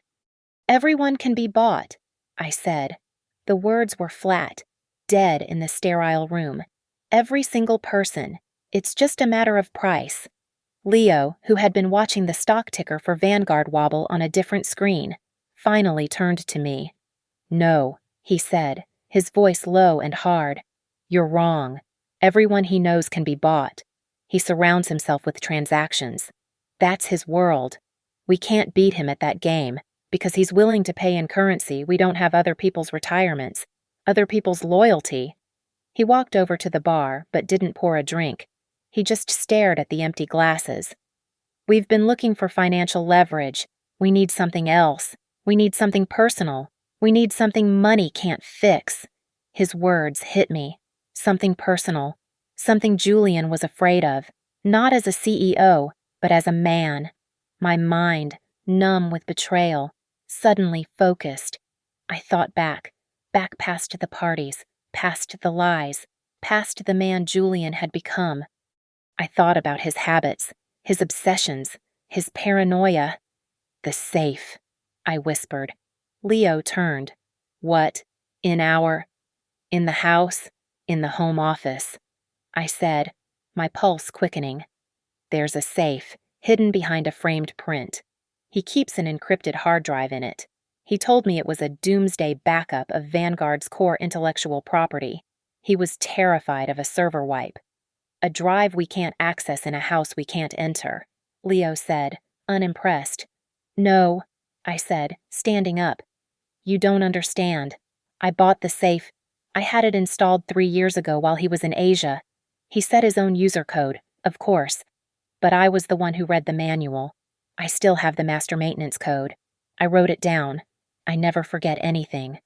Everyone can be bought, I said. The words were flat, dead in the sterile room. Every single person. It's just a matter of price. Leo, who had been watching the stock ticker for Vanguard wobble on a different screen, finally turned to me. No, he said, his voice low and hard. You're wrong. Everyone he knows can be bought. He surrounds himself with transactions. That's his world. We can't beat him at that game, because he's willing to pay in currency we don't have other people's retirements, other people's loyalty. He walked over to the bar, but didn't pour a drink. He just stared at the empty glasses. We've been looking for financial leverage. We need something else. We need something personal. We need something money can't fix. His words hit me. Something personal. Something Julian was afraid of. Not as a CEO, but as a man. My mind, numb with betrayal, suddenly focused. I thought back past the parties, past the lies, past the man Julian had become. I thought about his habits, his obsessions, his paranoia. The safe, I whispered. Leo turned. What? In the house, in the home office. I said, my pulse quickening. There's a safe, hidden behind a framed print. He keeps an encrypted hard drive in it. He told me it was a doomsday backup of Vanguard's core intellectual property. He was terrified of a server wipe. A drive we can't access in a house we can't enter, Leo said, unimpressed. No, I said, standing up. You don't understand. I bought the safe. I had it installed 3 years ago while he was in Asia. He set his own user code, of course, but I was the one who read the manual. I still have the master maintenance code. I wrote it down. I never forget anything.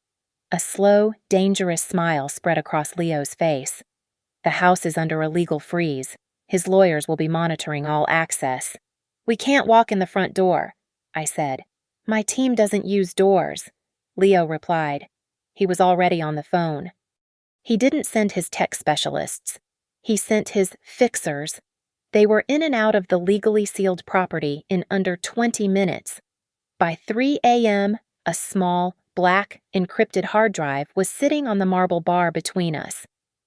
A slow, dangerous smile spread across Leo's face. The house is under a legal freeze. His lawyers will be monitoring all access. We can't walk in the front door, I said. My team doesn't use doors, Leo replied. He was already on the phone. He didn't send his tech specialists. He sent his fixers. They were in and out of the legally sealed property in under 20 minutes. By 3 a.m., a small, black, encrypted hard drive was sitting on the marble bar between us.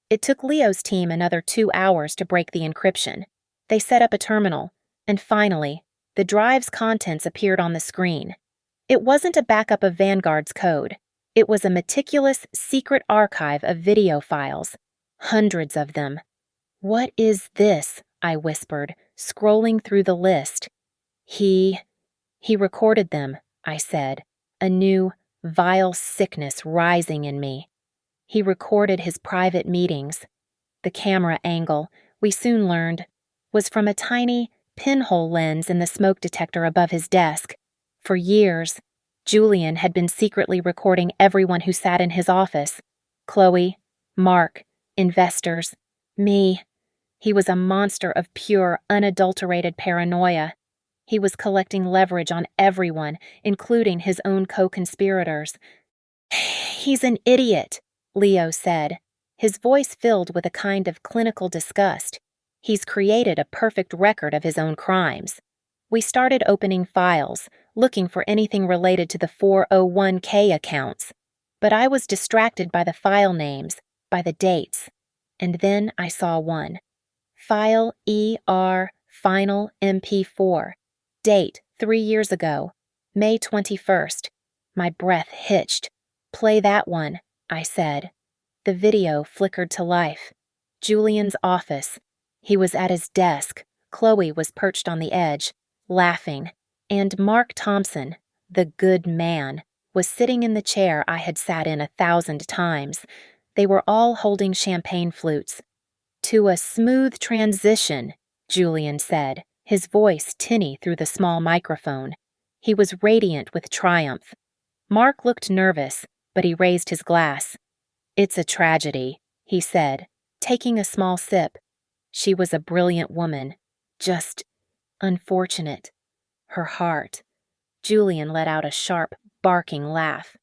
It took Leo's team another 2 hours to break the encryption. They set up a terminal. And finally, the drive's contents appeared on the screen. It wasn't a backup of Vanguard's code. It was a meticulous, secret archive of video files. Hundreds of them. "What is this?" I whispered, scrolling through the list. He recorded them," I said, a new, vile sickness rising in me. He recorded his private meetings. The camera angle, we soon learned, was from a tiny, pinhole lens in the smoke detector above his desk. For years, Julian had been secretly recording everyone who sat in his office. Chloe, Mark, investors, me. He was a monster of pure, unadulterated paranoia. He was collecting leverage on everyone, including his own co-conspirators. "He's an idiot," Leo said, his voice filled with a kind of clinical disgust. "He's created a perfect record of his own crimes." We started opening files, looking for anything related to the 401k accounts. But I was distracted by the file names, by the dates. And then I saw one. File ER Final MP4. Date 3 years ago, May 21st. My breath hitched. "Play that one," I said. The video flickered to life. Julian's office. He was at his desk. Chloe was perched on the edge, laughing. And Mark Thompson, the good man, was sitting in the chair I had sat in 1,000 times. They were all holding champagne flutes. "To a smooth transition," Julian said, his voice tinny through the small microphone. He was radiant with triumph. Mark looked nervous, but he raised his glass. "It's a tragedy," he said, taking a small sip. "She was a brilliant woman. Just unfortunate. Her heart." Julian let out a sharp, barking laugh.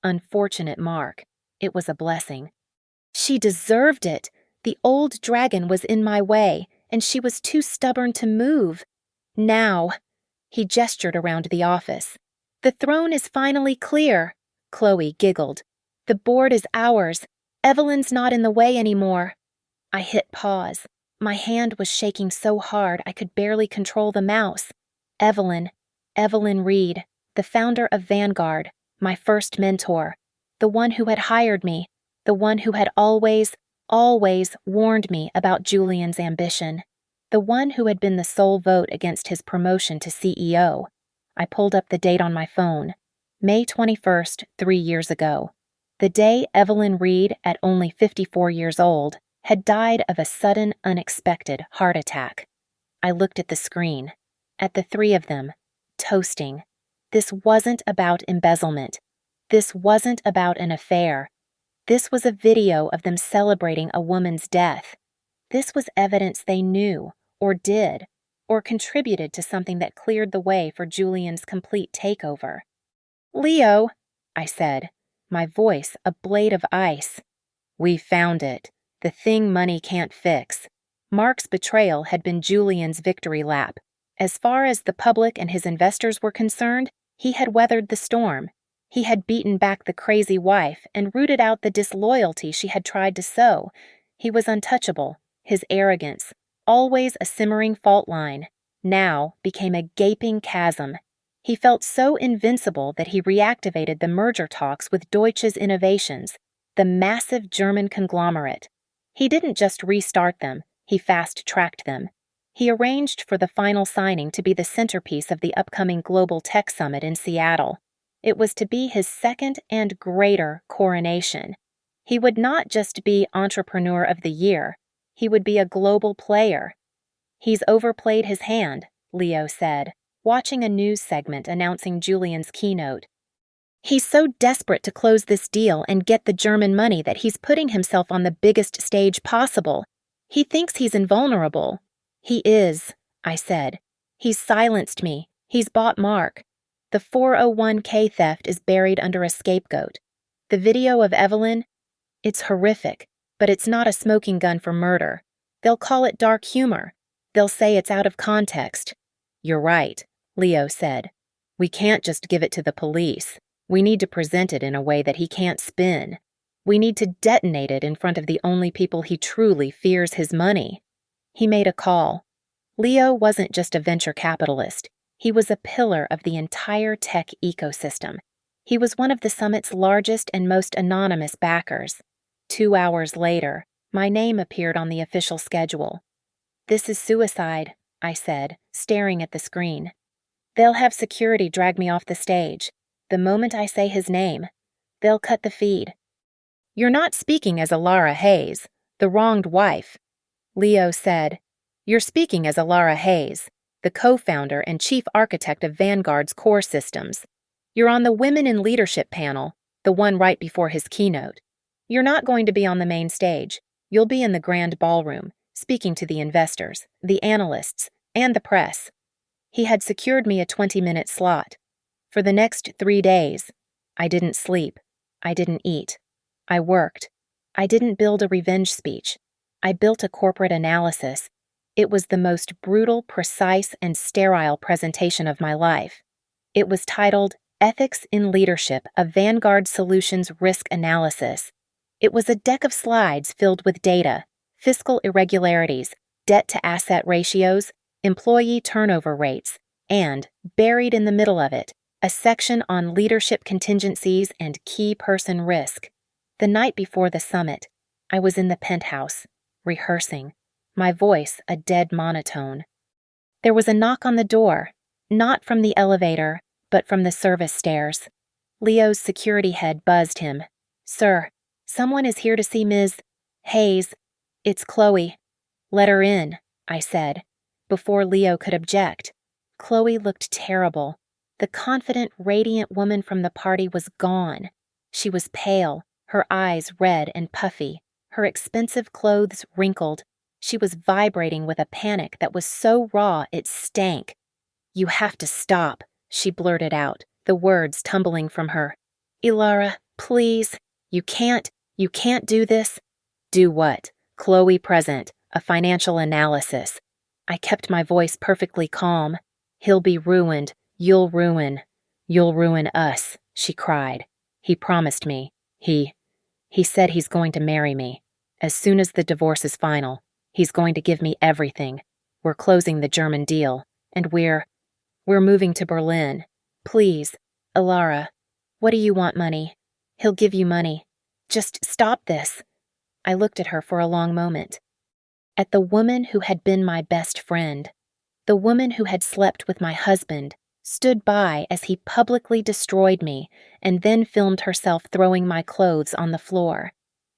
"Unfortunate, Mark. It was a blessing." "She deserved it. The old dragon was in my way, and she was too stubborn to move. Now," he gestured around the office, "the throne is finally clear." Chloe giggled. "The board is ours. Evelyn's not in the way anymore." I hit pause. My hand was shaking so hard I could barely control the mouse. Evelyn Reed, the founder of Vanguard, my first mentor, the one who had hired me, the one who had always warned me about Julian's ambition, the one who had been the sole vote against his promotion to CEO. I pulled up the date on my phone. May 21st, 3 years ago. The day Evelyn Reed, at only 54 years old, had died of a sudden, unexpected heart attack. I looked at the screen, at the three of them, toasting. This wasn't about embezzlement. This wasn't about an affair. This was a video of them celebrating a woman's death. This was evidence they knew, or did, or contributed to something that cleared the way for Julian's complete takeover. "Leo," I said, my voice a blade of ice. "We found it. The thing money can't fix." Mark's betrayal had been Julian's victory lap. As far as the public and his investors were concerned, he had weathered the storm. He had beaten back the crazy wife and rooted out the disloyalty she had tried to sow. He was untouchable. His arrogance, always a simmering fault line, now became a gaping chasm. He felt so invincible that he reactivated the merger talks with Deutsches Innovations, the massive German conglomerate. He didn't just restart them, he fast-tracked them. He arranged for the final signing to be the centerpiece of the upcoming Global Tech Summit in Seattle. It was to be his second and greater coronation. He would not just be Entrepreneur of the Year, he would be a global player. "He's overplayed his hand," Leo said, watching a news segment announcing Julian's keynote. "He's so desperate to close this deal and get the German money that he's putting himself on the biggest stage possible. He thinks he's invulnerable." "He is," I said. "He's silenced me. He's bought Mark. The 401k theft is buried under a scapegoat. The video of Evelyn, it's horrific, but it's not a smoking gun for murder. They'll call it dark humor. They'll say it's out of context." "You're right," Leo said. "We can't just give it to the police. We need to present it in a way that he can't spin. We need to detonate it in front of the only people he truly fears his money." He made a call. Leo wasn't just a venture capitalist. He was a pillar of the entire tech ecosystem. He was one of the summit's largest and most anonymous backers. 2 hours later, my name appeared on the official schedule. "This is suicide," I said, staring at the screen. "They'll have security drag me off the stage. The moment I say his name, they'll cut the feed." "You're not speaking as Alara Hayes, the wronged wife," Leo said. "You're speaking as Alara Hayes, the co-founder and chief architect of Vanguard's core systems. You're on the Women in Leadership panel, the one right before his keynote. You're not going to be on the main stage. You'll be in the grand ballroom, speaking to the investors, the analysts, and the press." He had secured me a 20-minute slot. For the next 3 days, I didn't sleep. I didn't eat. I worked. I didn't build a revenge speech. I built a corporate analysis. It was the most brutal, precise, and sterile presentation of my life. It was titled Ethics in Leadership, a Vanguard Solutions Risk Analysis. It was a deck of slides filled with data, fiscal irregularities, debt-to-asset ratios, employee turnover rates, and, buried in the middle of it, a section on leadership contingencies and key person risk. The night before the summit, I was in the penthouse, rehearsing, my voice a dead monotone. There was a knock on the door, not from the elevator, but from the service stairs. Leo's security head buzzed him. "Sir, someone is here to see Ms. Hayes. It's Chloe." "Let her in," I said, before Leo could object. Chloe looked terrible. The confident, radiant woman from the party was gone. She was pale, her eyes red and puffy, her expensive clothes wrinkled. She was vibrating with a panic that was so raw it stank. "You have to stop," she blurted out, the words tumbling from her. "Ilara, please. You can't do this." "Do what?" "Chloe present, a financial analysis." I kept my voice perfectly calm. "He'll be ruined. You'll ruin us," she cried. "He promised me. He said he's going to marry me. As soon as the divorce is final, he's going to give me everything. We're closing the German deal, and we're moving to Berlin. Please, Alara, what do you want money? He'll give you money. Just stop this." I looked at her for a long moment. At the woman who had been my best friend, the woman who had slept with my husband, stood by as he publicly destroyed me and then filmed herself throwing my clothes on the floor.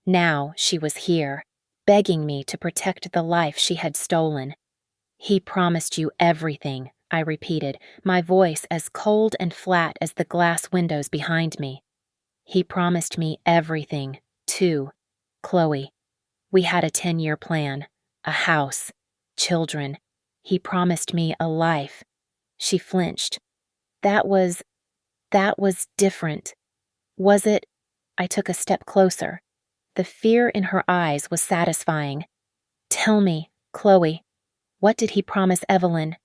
Now she was here, begging me to protect the life she had stolen. "He promised you everything," I repeated, my voice as cold and flat as the glass windows behind me. "He promised me everything, too. Chloe, we had a 10-year plan, a house, children. He promised me a life." She flinched. That was different. Was it? I took a step closer. The fear in her eyes was satisfying. "Tell me, Chloe, what did he promise Evelyn?"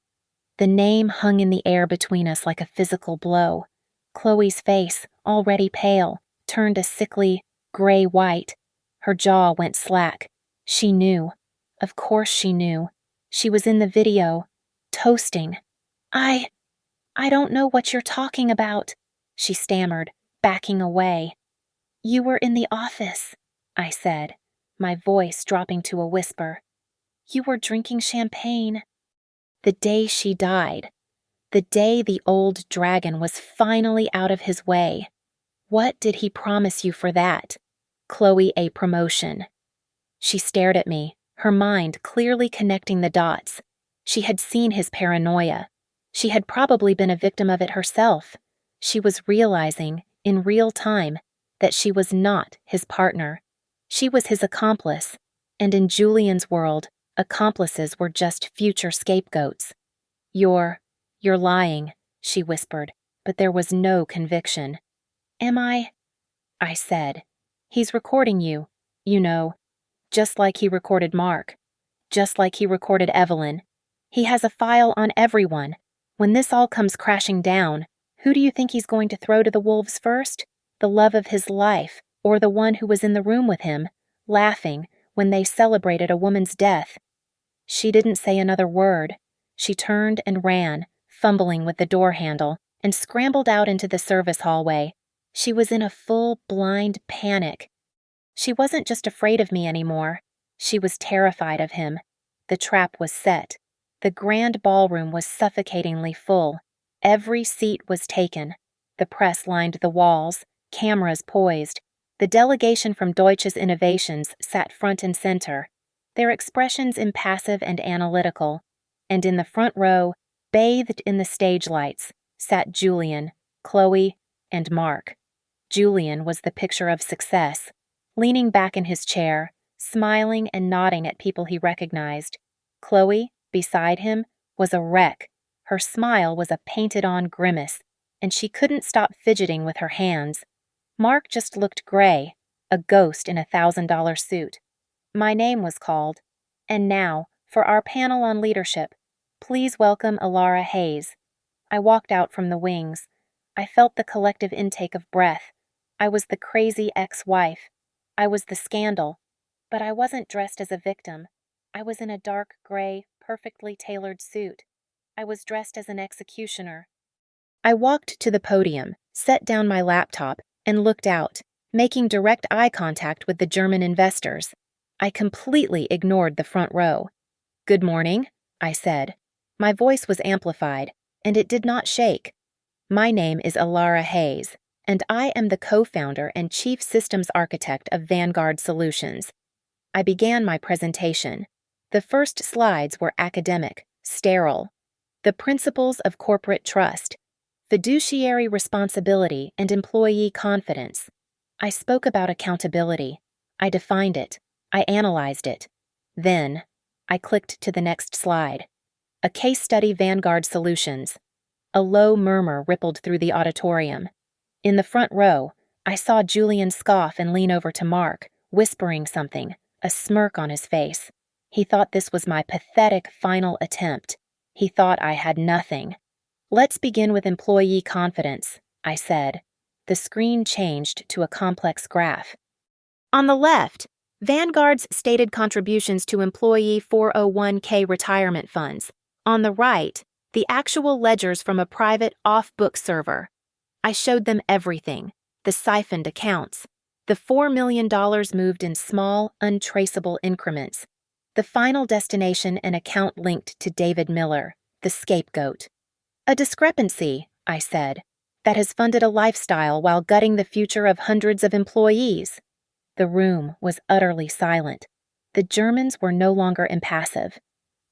The name hung in the air between us like a physical blow. Chloe's face, already pale, turned a sickly, gray-white. Her jaw went slack. She knew. Of course she knew. She was in the video, toasting. I don't know what you're talking about," she stammered, backing away. "You were in the office," I said, my voice dropping to a whisper. "You were drinking champagne." The day she died. The day the old dragon was finally out of his way. What did he promise you for that? Chloe, a promotion. She stared at me, her mind clearly connecting the dots. She had seen his paranoia. She had probably been a victim of it herself. She was realizing, in real time, that she was not his partner. She was his accomplice, and in Julian's world, accomplices were just future scapegoats. You're lying," she whispered, but there was no conviction. "Am I?" I said. "He's recording you, you know, just like he recorded Mark, just like he recorded Evelyn. He has a file on everyone. When this all comes crashing down, who do you think he's going to throw to the wolves first? The love of his life, or the one who was in the room with him, laughing, when they celebrated a woman's death?" She didn't say another word. She turned and ran, fumbling with the door handle, and scrambled out into the service hallway. She was in a full, blind panic. She wasn't just afraid of me anymore. She was terrified of him. The trap was set. The grand ballroom was suffocatingly full. Every seat was taken. The press lined the walls, cameras poised. The delegation from Deutsches Innovations sat front and center, their expressions impassive and analytical. And in the front row, bathed in the stage lights, sat Julian, Chloe, and Mark. Julian was the picture of success, leaning back in his chair, smiling and nodding at people he recognized. Chloe, beside him, was a wreck. Her smile was a painted-on grimace, and she couldn't stop fidgeting with her hands. Mark just looked gray, a ghost in a $1,000 suit. My name was called. And now, for our panel on leadership, please welcome Alara Hayes. I walked out from the wings. I felt the collective intake of breath. I was the crazy ex-wife. I was the scandal. But I wasn't dressed as a victim. I was in a dark gray, perfectly tailored suit. I was dressed as an executioner. I walked to the podium, set down my laptop, and looked out, making direct eye contact with the German investors. I completely ignored the front row. "Good morning," I said. My voice was amplified, and it did not shake. "My name is Alara Hayes, and I am the co-founder and chief systems architect of Vanguard Solutions." I began my presentation. The first slides were academic, sterile. The principles of corporate trust, fiduciary responsibility, and employee confidence. I spoke about accountability. I defined it. I analyzed it. Then, I clicked to the next slide. A case study Vanguard Solutions. A low murmur rippled through the auditorium. In the front row, I saw Julian scoff and lean over to Mark, whispering something, a smirk on his face. He thought this was my pathetic final attempt. He thought I had nothing. "Let's begin with employee confidence," I said. The screen changed to a complex graph. On the left, Vanguard's stated contributions to employee 401k retirement funds. On the right, the actual ledgers from a private off-book server. I showed them everything, the siphoned accounts, the $4 million moved in small, untraceable increments, the final destination an account linked to David Miller, the scapegoat. "A discrepancy," I said, "that has funded a lifestyle while gutting the future of hundreds of employees." The room was utterly silent. The Germans were no longer impassive.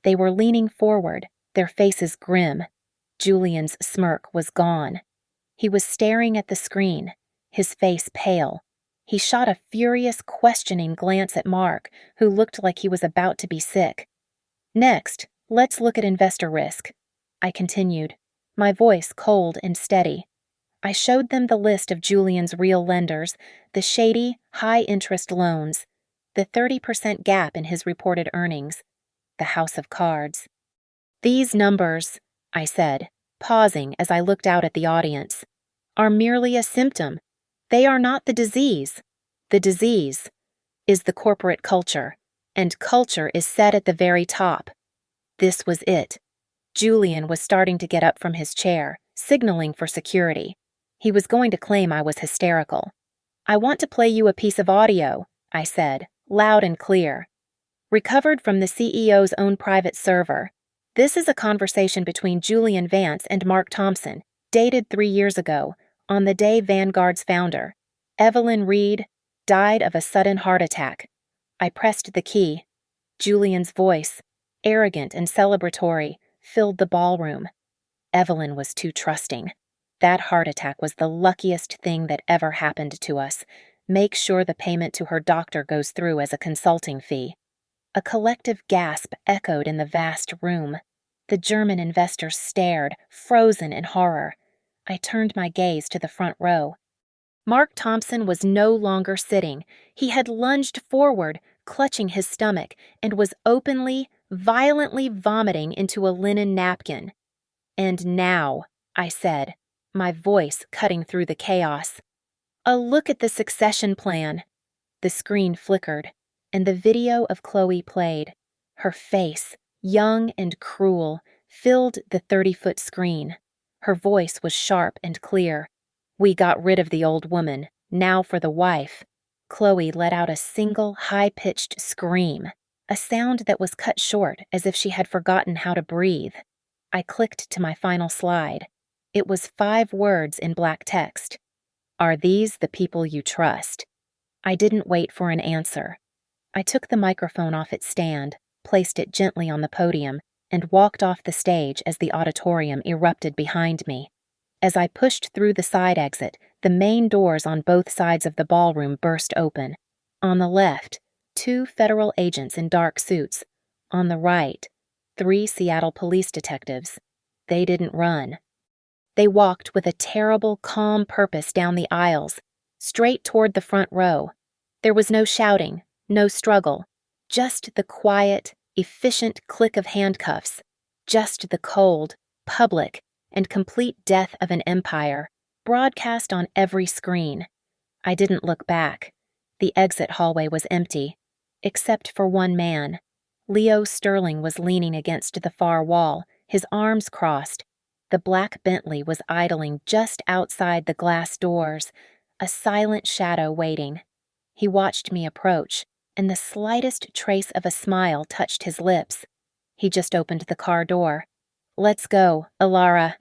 They were leaning forward, their faces grim. Julian's smirk was gone. He was staring at the screen, his face pale. He shot a furious, questioning glance at Mark, who looked like he was about to be sick. "Next, let's look at investor risk," I continued, my voice cold and steady. I showed them the list of Julian's real lenders, the shady, high-interest loans, the 30% gap in his reported earnings, the house of cards. "These numbers," I said, pausing as I looked out at the audience, "are merely a symptom. They are not the disease. The disease is the corporate culture, and culture is set at the very top." This was it. Julian was starting to get up from his chair, signaling for security. He was going to claim I was hysterical. "I want to play you a piece of audio," I said, loud and clear. "Recovered from the CEO's own private server. This is a conversation between Julian Vance and Mark Thompson, dated 3 years ago, on the day Vanguard's founder, Evelyn Reed, died of a sudden heart attack." I pressed the key. Julian's voice, arrogant and celebratory, filled the ballroom. Evelyn was too trusting. That heart attack was the luckiest thing that ever happened to us. Make sure the payment to her doctor goes through as a consulting fee. A collective gasp echoed in the vast room. The German investors stared, frozen in horror. I turned my gaze to the front row. Mark Thompson was no longer sitting. He had lunged forward, clutching his stomach, and was openly, violently vomiting into a linen napkin. "And now," I said, my voice cutting through the chaos, "a look at the succession plan." The screen flickered, and the video of Chloe played. Her face, young and cruel, filled the 30-foot screen. Her voice was sharp and clear. "We got rid of the old woman. Now for the wife." Chloe let out a single high-pitched scream, a sound that was cut short as if she had forgotten how to breathe. I clicked to my final slide. It was 5 words in black text. "Are these the people you trust?" I didn't wait for an answer. I took the microphone off its stand, placed it gently on the podium, and walked off the stage as the auditorium erupted behind me. As I pushed through the side exit, the main doors on both sides of the ballroom burst open. On the left, 2 federal agents in dark suits. On the right, 3 Seattle police detectives. They didn't run. They walked with a terrible, calm purpose down the aisles, straight toward the front row. There was no shouting, no struggle, just the quiet, efficient click of handcuffs, just the cold, public, and complete death of an empire, broadcast on every screen. I didn't look back. The exit hallway was empty, except for one man. Leo Sterling was leaning against the far wall, his arms crossed. The black Bentley was idling just outside the glass doors, a silent shadow waiting. He watched me approach, and the slightest trace of a smile touched his lips. He just opened the car door. "Let's go, Alara."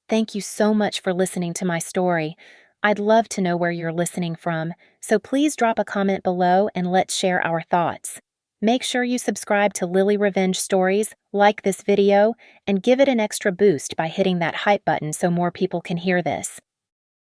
Thank you so much for listening to my story. I'd love to know where you're listening from, so please drop a comment below and let's share our thoughts. Make sure you subscribe to Lily Revenge Stories, like this video, and give it an extra boost by hitting that hype button so more people can hear this.